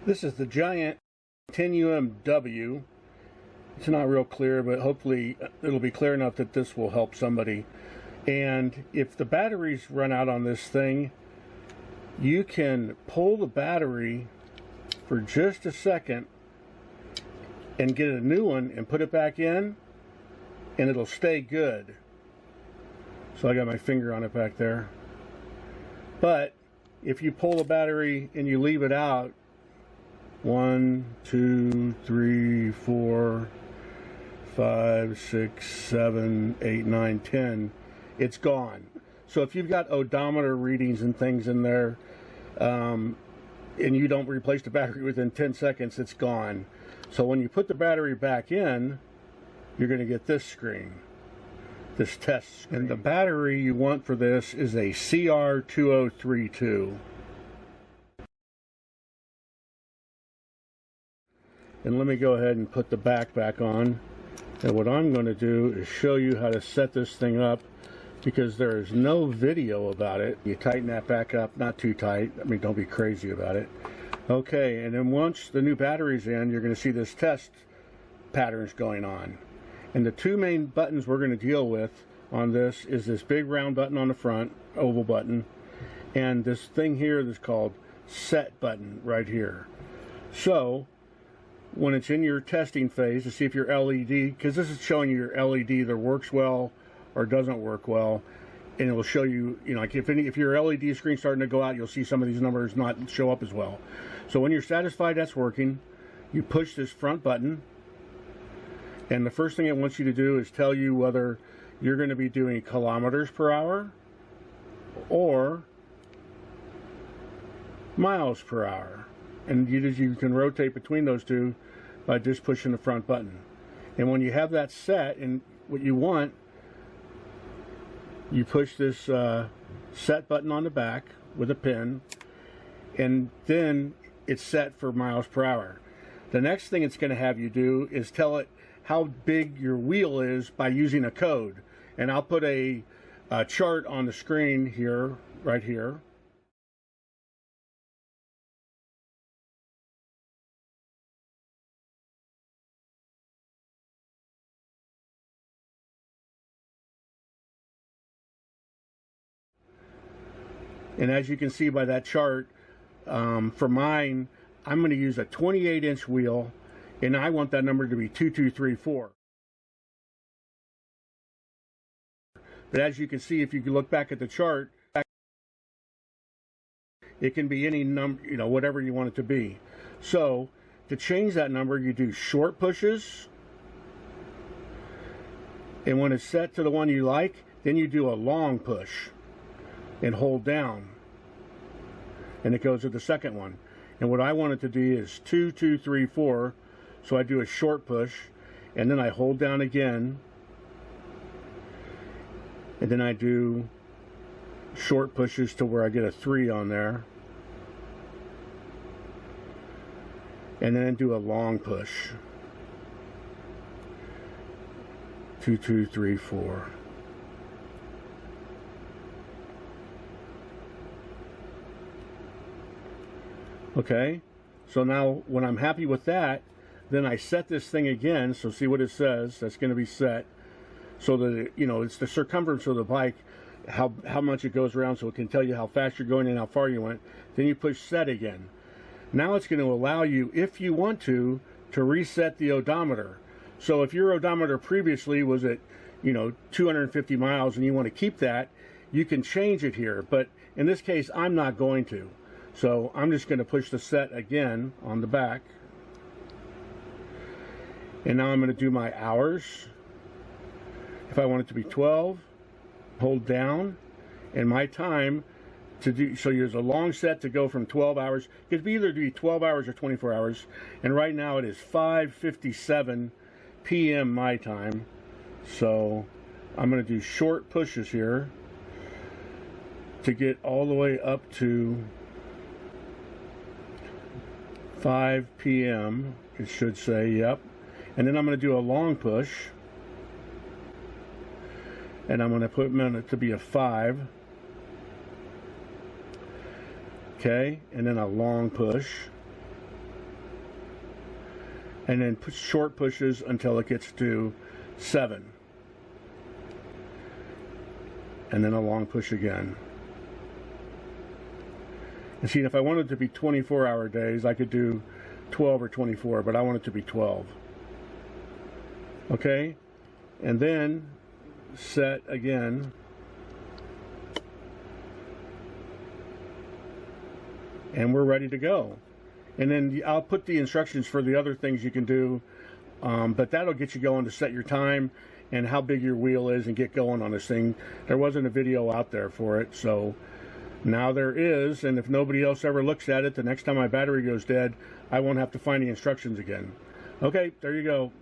This is the giant Continuum W. It's not real clear, but hopefully it'll be clear enough that this will help somebody. And if the batteries run out on this thing, you can pull the battery for just a second and get a new one and put it back in, and it'll stay good. So I got my finger on it back there. But if you pull the battery and you leave it out, 1, 2, 3, 4, 5, 6, 7, 8, 9, 10, it's gone. So if you've got odometer readings and things in there, and you don't replace the battery within 10 seconds, it's gone. So when you put the battery back in, you're going to get this screen, this test screen. And the battery you want for this is a CR2032. And let me go ahead and put the back on. And what I'm going to do is show you how to set this thing up, because there is no video about it. You tighten that back up, not too tight. I mean, don't be crazy about it. Okay, and then once the new battery's in, you're going to see this test patterns going on. And the two main buttons we're going to deal with on this is this big round button on the front, oval button, and this thing here that's called set button right here. So when it's in your testing phase to see if your LED, because this is showing you your LED either works well or doesn't work well, and it will show you, like if your LED screen's starting to go out, you'll see some of these numbers not show up as well. So when you're satisfied that's working, you push this front button, and the first thing it wants you to do is tell you whether you're going to be doing kilometers per hour or miles per hour. And you can rotate between those two by just pushing the front button. And when you have that set and what you want, you push this set button on the back with a pin, and then it's set for miles per hour. The next thing it's going to have you do is tell it how big your wheel is by using a code. And I'll put a chart on the screen here, right here. And as you can see by that chart, for mine, I'm going to use a 28-inch wheel, and I want that number to be 2234. But as you can see, if you look back at the chart, it can be any number, whatever you want it to be. So to change that number, you do short pushes, and when it's set to the one you like, then you do a long push and hold down, and it goes to the second one. And what I want it to do is 2, 2, 3, 4. So I do a short push, and then I hold down again, and then I do short pushes to where I get a 3 on there, and then do a long push, 2, 2, 3, 4. Okay, so now when I'm happy with that, then I set this thing again. So see what it says. That's going to be set so that it's the circumference of the bike, how much it goes around, so it can tell you how fast you're going and how far you went. Then you push set again. Now it's going to allow you, if you want to reset the odometer. So if your odometer previously was at 250 miles and you want to keep that, you can change it here. But in this case, I'm not going to. So I'm just going to push the set again on the back. And now I'm going to do my hours. If I want it to be 12, hold down. And my time to do, so there's a long set to go from 12 hours. It could either be 12 hours or 24 hours. And right now it is 5:57 p.m. my time. So I'm going to do short pushes here to get all the way up to 5 p.m. it should say, yep. And then I'm going to do a long push, and I'm going to put it to be a 5. Okay, and then a long push, and then short pushes until it gets to 7. And then a long push again. And see, if I wanted it to be 24-hour days, I could do 12 or 24, but I want it to be 12. Okay? And then set again. And we're ready to go. And then I'll put the instructions for the other things you can do, but that'll get you going to set your time and how big your wheel is and get going on this thing. There wasn't a video out there for it, so now there is, and if nobody else ever looks at it, the next time my battery goes dead, I won't have to find the instructions again. Okay, there you go.